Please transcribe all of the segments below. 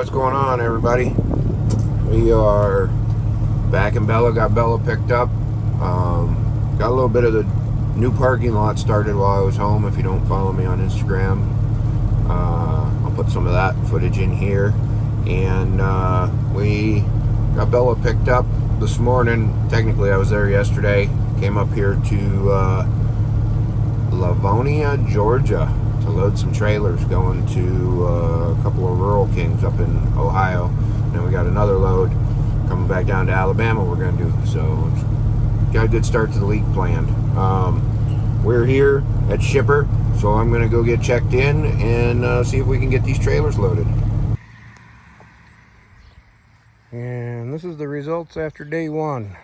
what's going on, everybody? We are back in Bella. Got Bella picked up. Got a little bit of the new parking lot started while I was home. If you don't follow me on Instagram, I'll put some of that footage in here. And we got Bella picked up this morning. Technically, I was there yesterday. Came up here to Livonia, Georgia, to load some trailers going to a couple of Rural Kings up in Ohio. Then we got another load coming back down to Alabama we're going to do. So got a good start to the week planned. We're here at Shipper, so I'm going to go get checked in and see if we can get these trailers loaded. And this is the results after day one.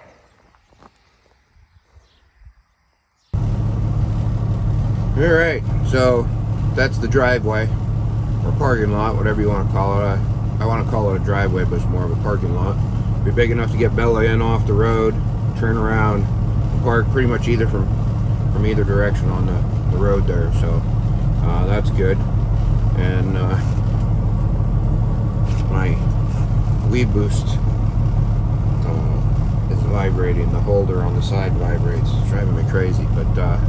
Alright, so that's the driveway, or parking lot, whatever you want to call it. I want to call it a driveway, but it's more of a parking lot. Be big enough to get Bella in off the road, turn around, park pretty much either from either direction on the road there. So that's good. And my weed boost is vibrating. The holder on the side vibrates. It's driving me crazy. But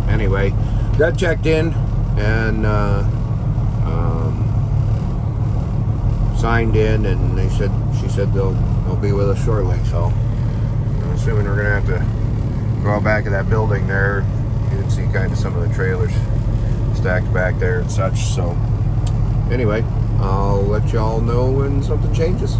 anyway, got checked in and signed in, and she said they'll be with us shortly. So I'm assuming we're gonna have to go out back of that building there. You can see kind of some of the trailers stacked back there and such. So anyway, I'll let y'all know when something changes.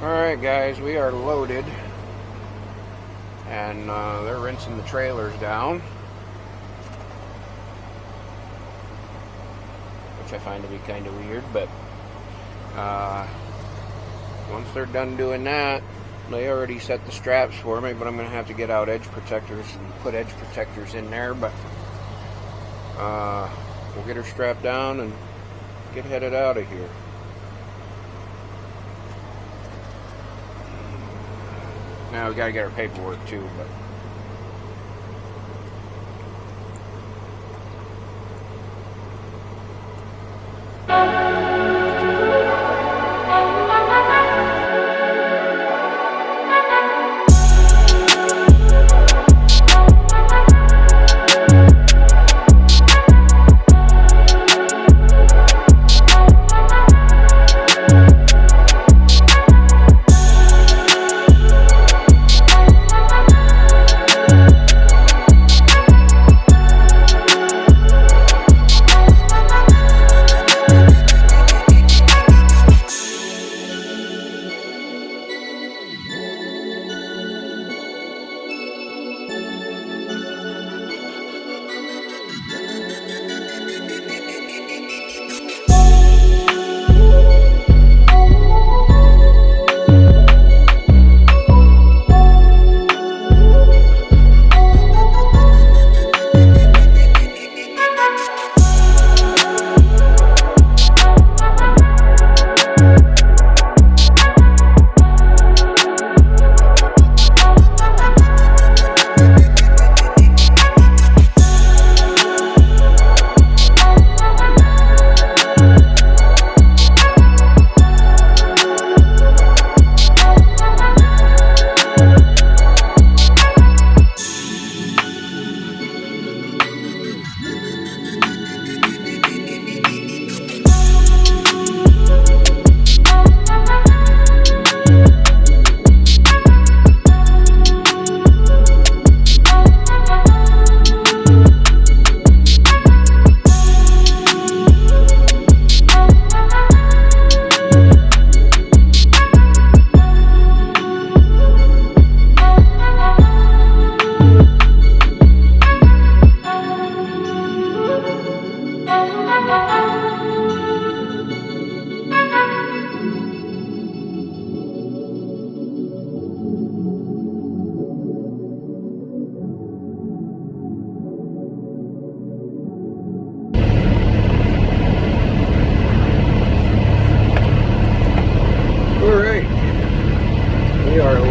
Alright guys, we are loaded, and they're rinsing the trailers down, which I find to be kind of weird, but once they're done doing that, they already set the straps for me, but I'm going to have to get out edge protectors and put edge protectors in there, but we'll get her strapped down and get headed out of here. Now we gotta get our paperwork too, but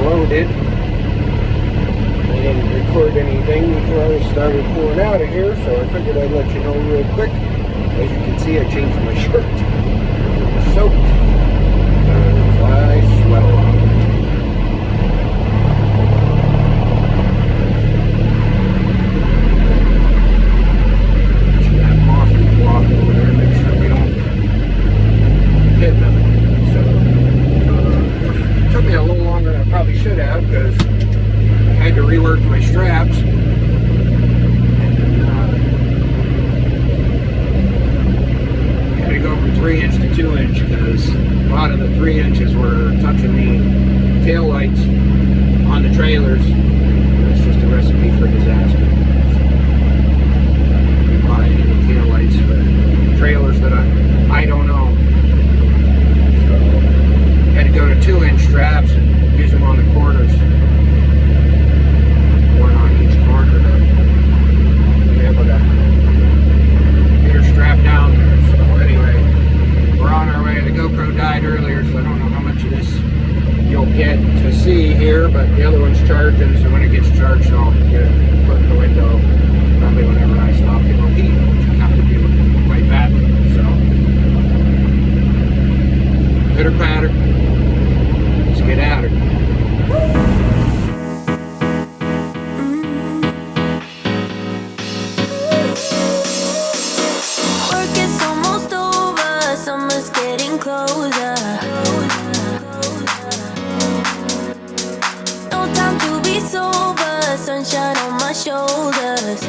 loaded. I didn't record anything before I started pulling out of here, so I figured I'd let you know real quick. As you can see, I changed my shirt. It was soaked because I sweat a lot. That mossy block over there, make sure we don't hit nothing. So, it took me a little longer than I probably should have because I had to rework my straps. I had to go from 3-inch to 2-inch because a lot of the 3 inches were touching the tail lights on the trailers. It's just a recipe for disaster. Buying any tail lights for trailers that I don't own. So I had to go to 2-inch straps and use them on the corners. One on each corner to be able to get her strapped down there. So anyway, we're on our way. The GoPro died earlier, so I don't know how much of this you'll get to see here, but the other one's charging, so when it gets charged I'll get it put in the window probably whenever I stop to go pee, which I have to do quite badly. So pitter patter, let's get at her. Work is almost over, summer's getting closer. No time to be sober, sunshine on my shoulders.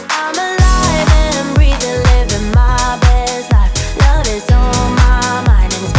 I'm alive and breathing, living my best life. Love is on my mind and it's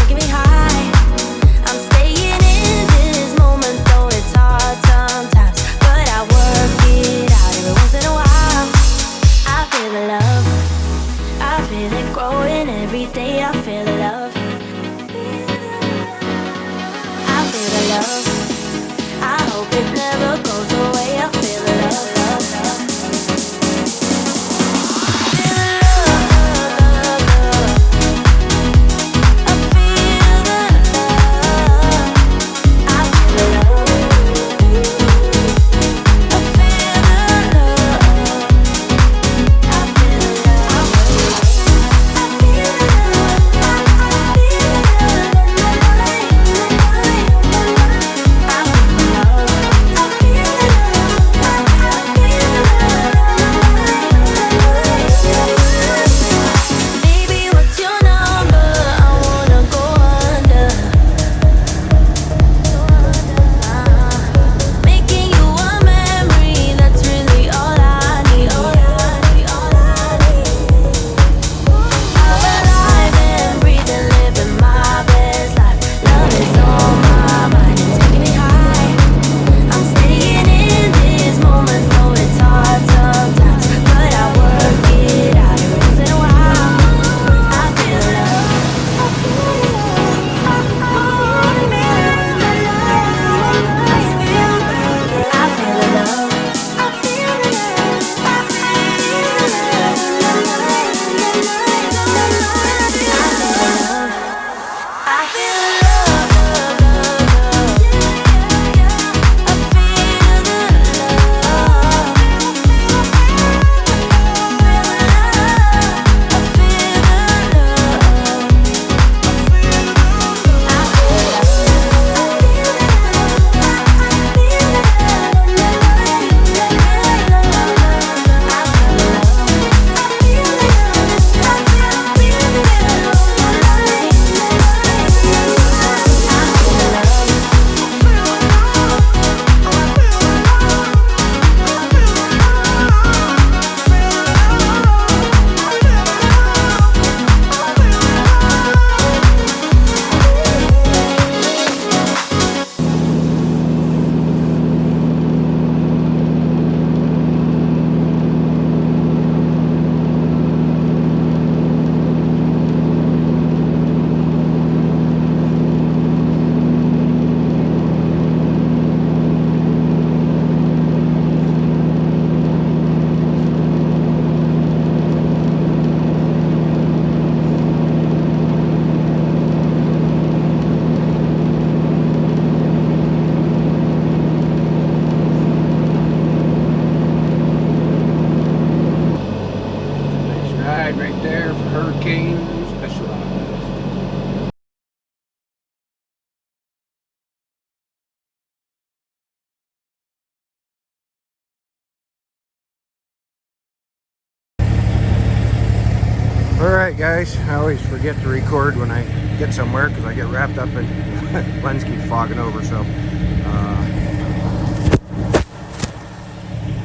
guys. I always forget to record when I get somewhere because I get wrapped up in lens keeps fogging over. So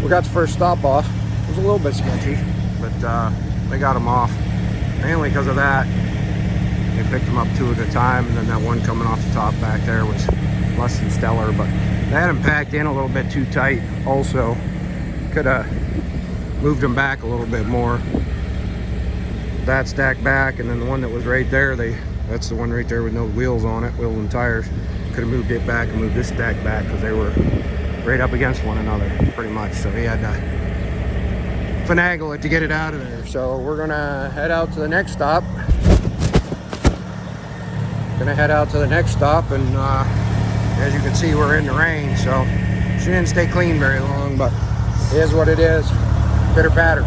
we got the first stop off. It was a little bit sketchy, but they got them off mainly because of that. They picked them up 2 at a time, and then that one coming off the top back there was less than stellar, but they had them packed in a little bit too tight. Also, could have moved them back a little bit more. That stacked back, and then the one that was right there, that's the one right there with no wheels on it, wheels and tires. Could have moved it back and moved this stack back because they were right up against one another pretty much. So he had to finagle it to get it out of there. So we're gonna head out to the next stop. And as you can see, we're in the rain, so she didn't stay clean very long, but it is what it is. Pitter patter.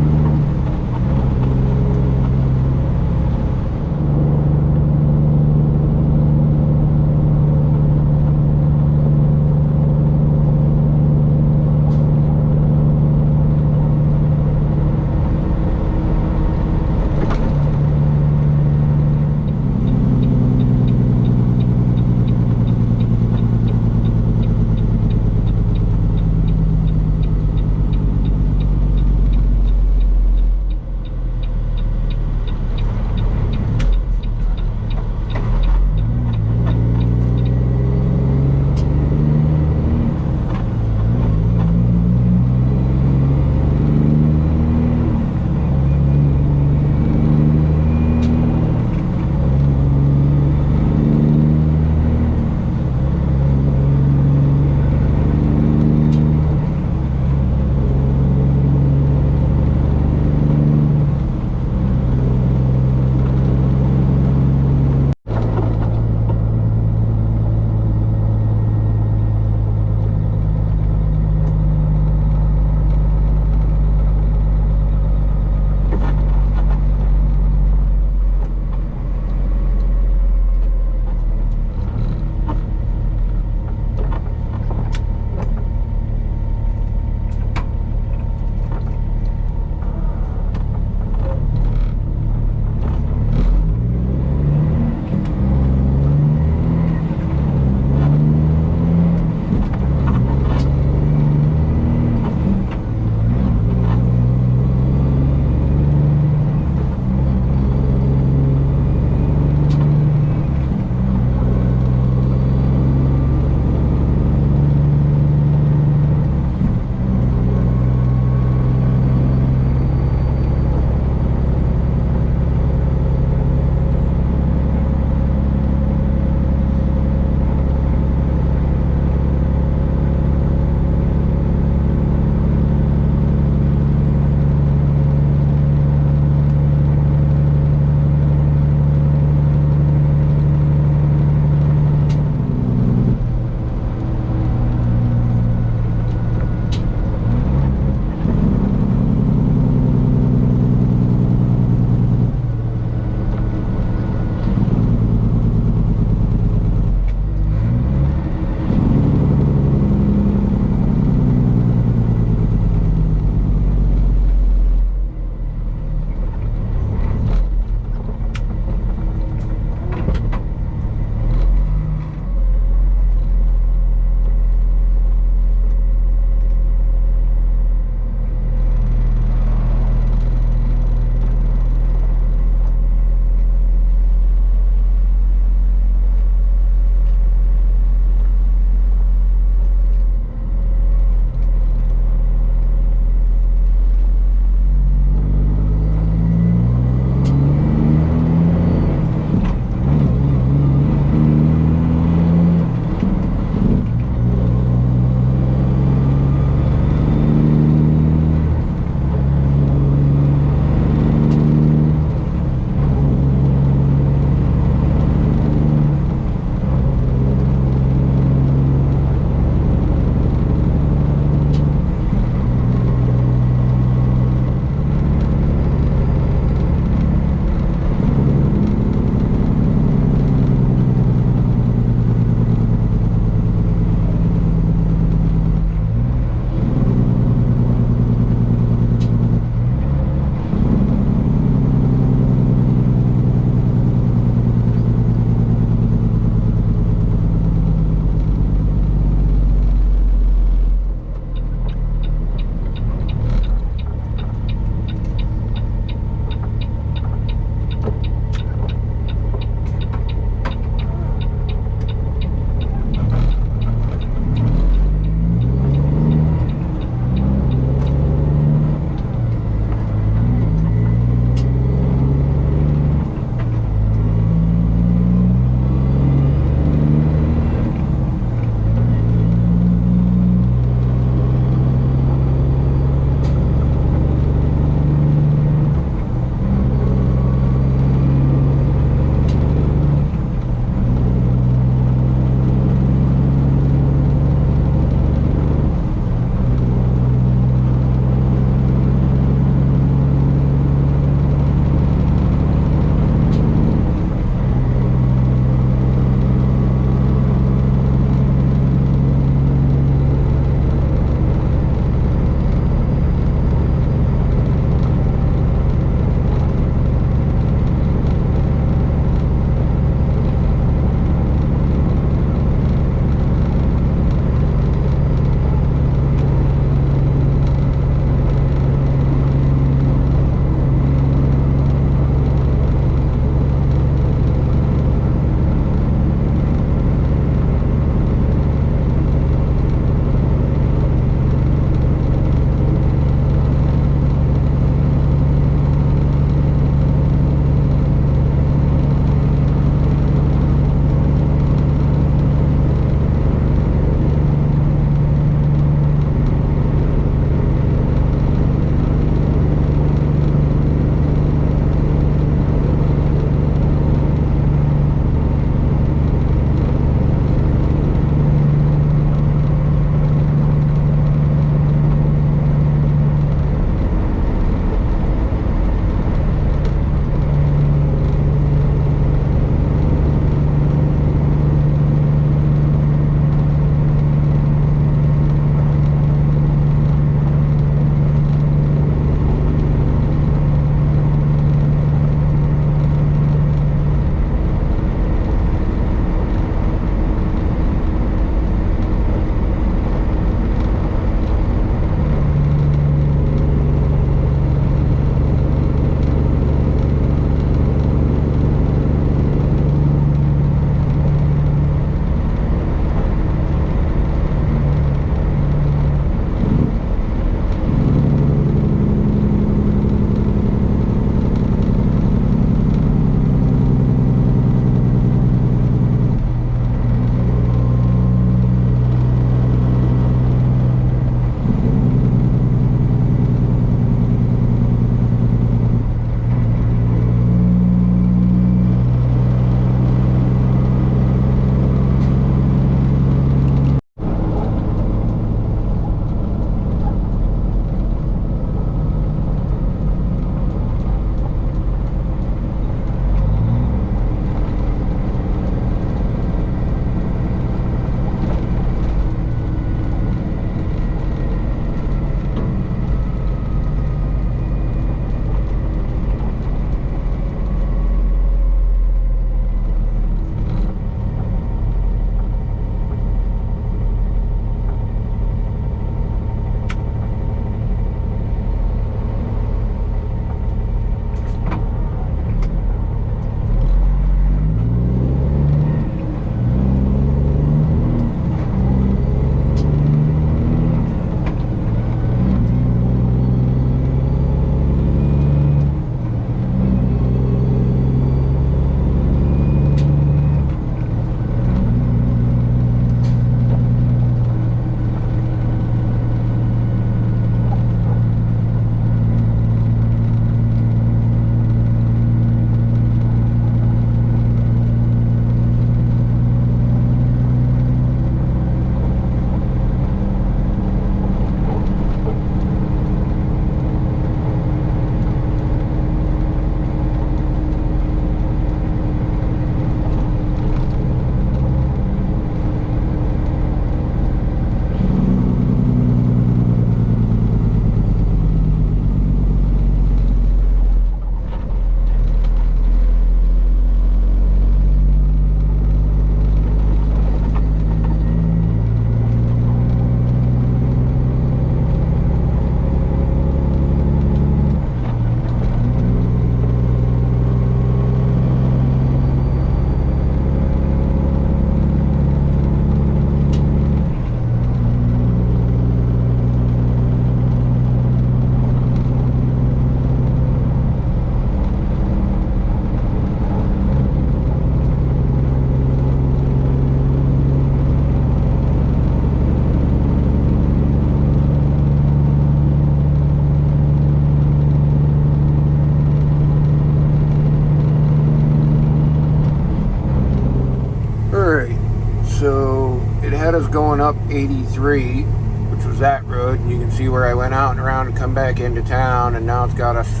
was going up 83, which was that road, and you can see where I went out and around and come back into town, and now it's got us,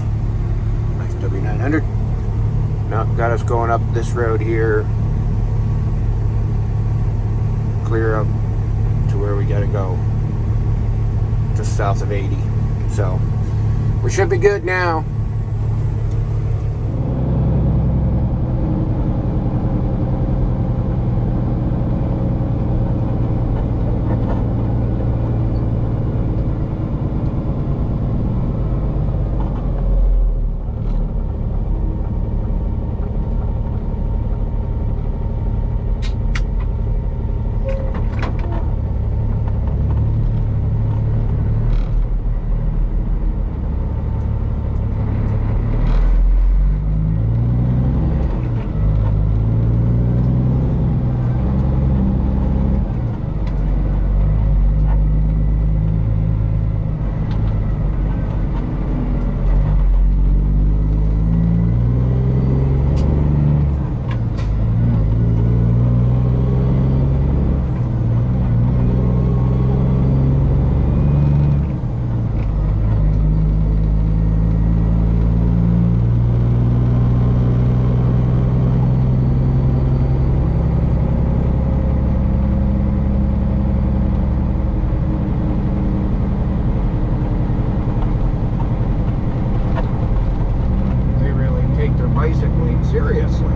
nice W900, now got us going up this road here, clear up to where we gotta go, just south of 80. So we should be good now. Bicycling seriously.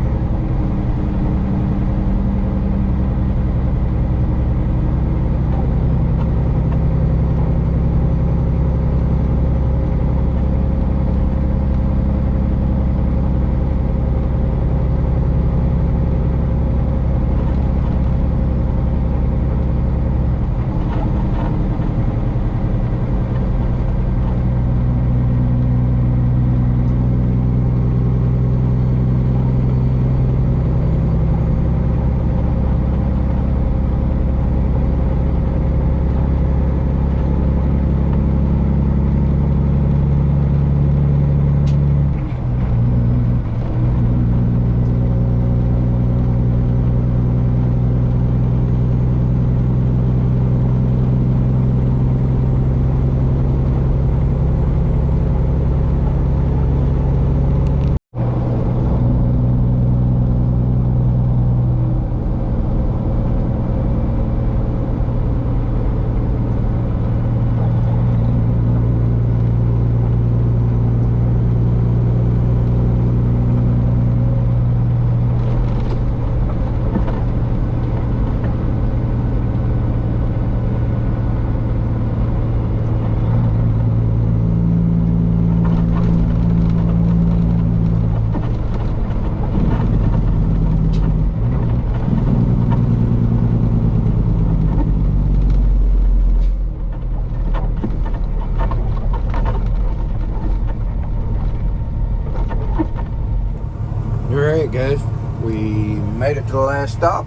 Alright guys, we made it to the last stop,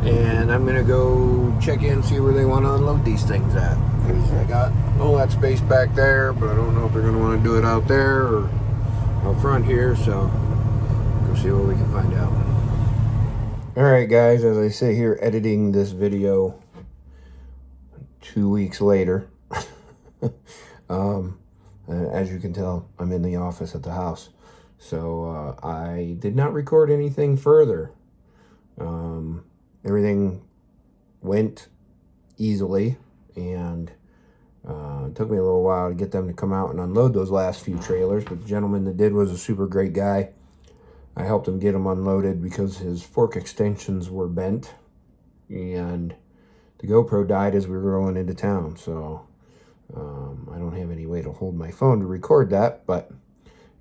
and I'm gonna go check in and see where they want to unload these things at, because I got all that space back there, but I don't know if they're gonna want to do it out there or out front here, so go see what we can find out. Alright guys, as I sit here editing this video 2 weeks later, as you can tell, I'm in the office at the house. So I did not record anything further. Everything went easily, and it took me a little while to get them to come out and unload those last few trailers, but the gentleman that did was a super great guy. I helped him get them unloaded because his fork extensions were bent, and the GoPro died as we were going into town, so I don't have any way to hold my phone to record that, but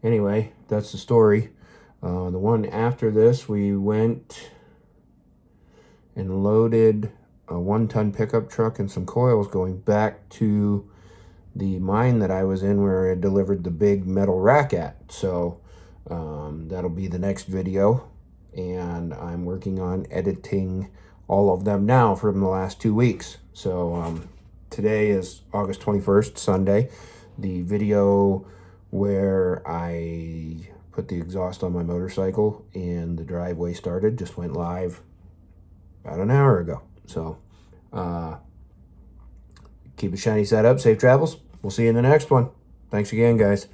anyway, that's the story. The one after this, we went and loaded a 1-ton pickup truck and some coils going back to the mine that I was in where I delivered the big metal rack at. So that'll be the next video, and I'm working on editing all of them now from the last 2 weeks. So today is August 21st, Sunday. The video where I put the exhaust on my motorcycle and the driveway started just went live, I don't an hour ago. So keep a shiny side up. Safe travels. We'll see you in the next one. Thanks again, guys.